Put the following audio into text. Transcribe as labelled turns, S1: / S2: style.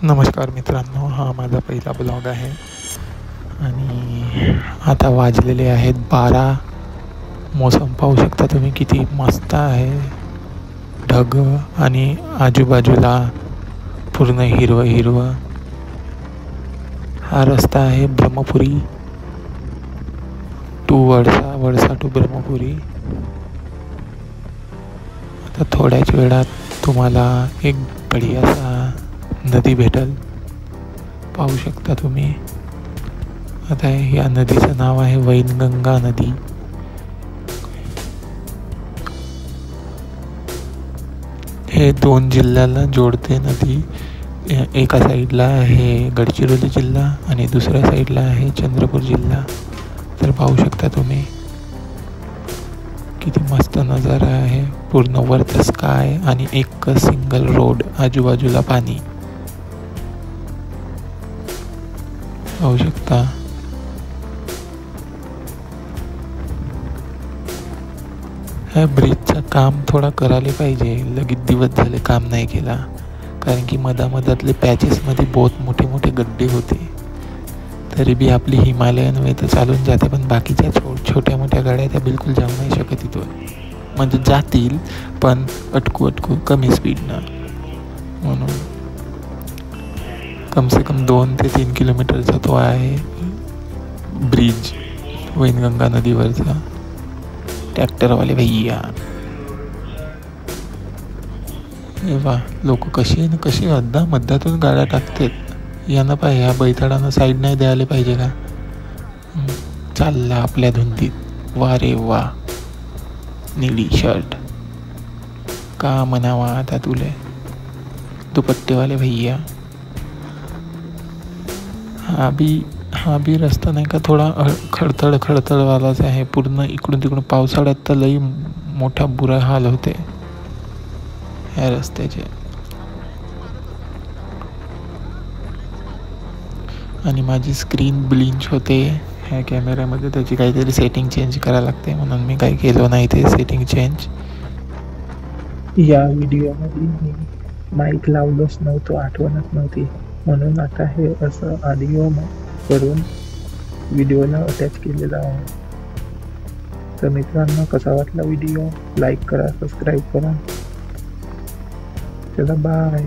S1: नमस्कार मित्रांनो, हा माझा पहिला ब्लॉग आहे आणि आता वाजलेले आहेत 12. मोसम पाहू शकता तुम्ही किती मस्त आहे. ढग आणि आजूबाजूला पूर्ण हिरवं हिरवं. हा रस्ता आहे ब्रह्मपुरी टू वळसा टू ब्रह्मपुरी. आता थोड्याच वेळात तुम्हाला एक बढियासा नदी भेटल, पाहू शकता तुम्ही. आता या नदीचं नाव आहे वैनगंगा नदी. हे 2 जिल्ह्याला जोडते नदी. एका साईडला आहे गडचिरोली जिल्हा आणि दुसऱ्या साईडला आहे चंद्रपूर जिल्हा. तर पाहू शकता तुम्ही किती मस्त नजारा आहे. पूर्ण वरचं स्काय आणि एक सिंगल रोड, आजूबाजूला पाणी पाहू शकता. ह्या ब्रिजचं काम थोडा करायला पाहिजे. लगेच दिवस झाले काम नाही केला, कारण की मधामधातले पॅचेसमध्ये बहुत मोठे मोठे गड्डे होते. तरी बी आपली हिमालयन वे तर चालून जाते, पण बाकीच्या छोट्या मोठ्या गाड्या त्या बिलकुल जाऊ नाही शकत इथं. म्हणजे जातील पण अटकू कमी स्पीडनं. म्हणून कम से कम 2 ते 3 किलोमीटरचा तो आहे ब्रिज वैनगंगा नदीवरचा. ट्रॅक्टरवाले भैया, वा लोक कशी मध्यातून गाड्या टाकतात. यानं पाहिजे, ह्या बैताडानं साईड नाही द्यायला पाहिजे का. चालला आपल्या धुंदीत. वा रे वा, निळी शर्ट का म्हणावा आता तुले, दुपट्टेवाले भैया. हा बी रस्ता नाही का थोडा खडतळवालाच आहे. पूर्ण इकडून तिकडून पावसाळ्यात तर लई मोठा बुरा हाल होते ह्या रस्त्याचे. आणि माझी स्क्रीन ब्लिंच होते ह्या कॅमेऱ्यामध्ये. त्याची काहीतरी सेटिंग चेंज करायला लागते, म्हणून मी काही केलं नाही ते सेटिंग चेंज.
S2: या व्हिडिओमध्ये मी माईक लावलोच नव्हतो, आठवणच नव्हती, म्हणून आता हे असं ऑडिओ करून व्हिडिओला अटॅच केलेला आहे. तर मित्रांनो, कसा वाटला व्हिडिओ, लाईक करा, सबस्क्राईब करा. चला बाय.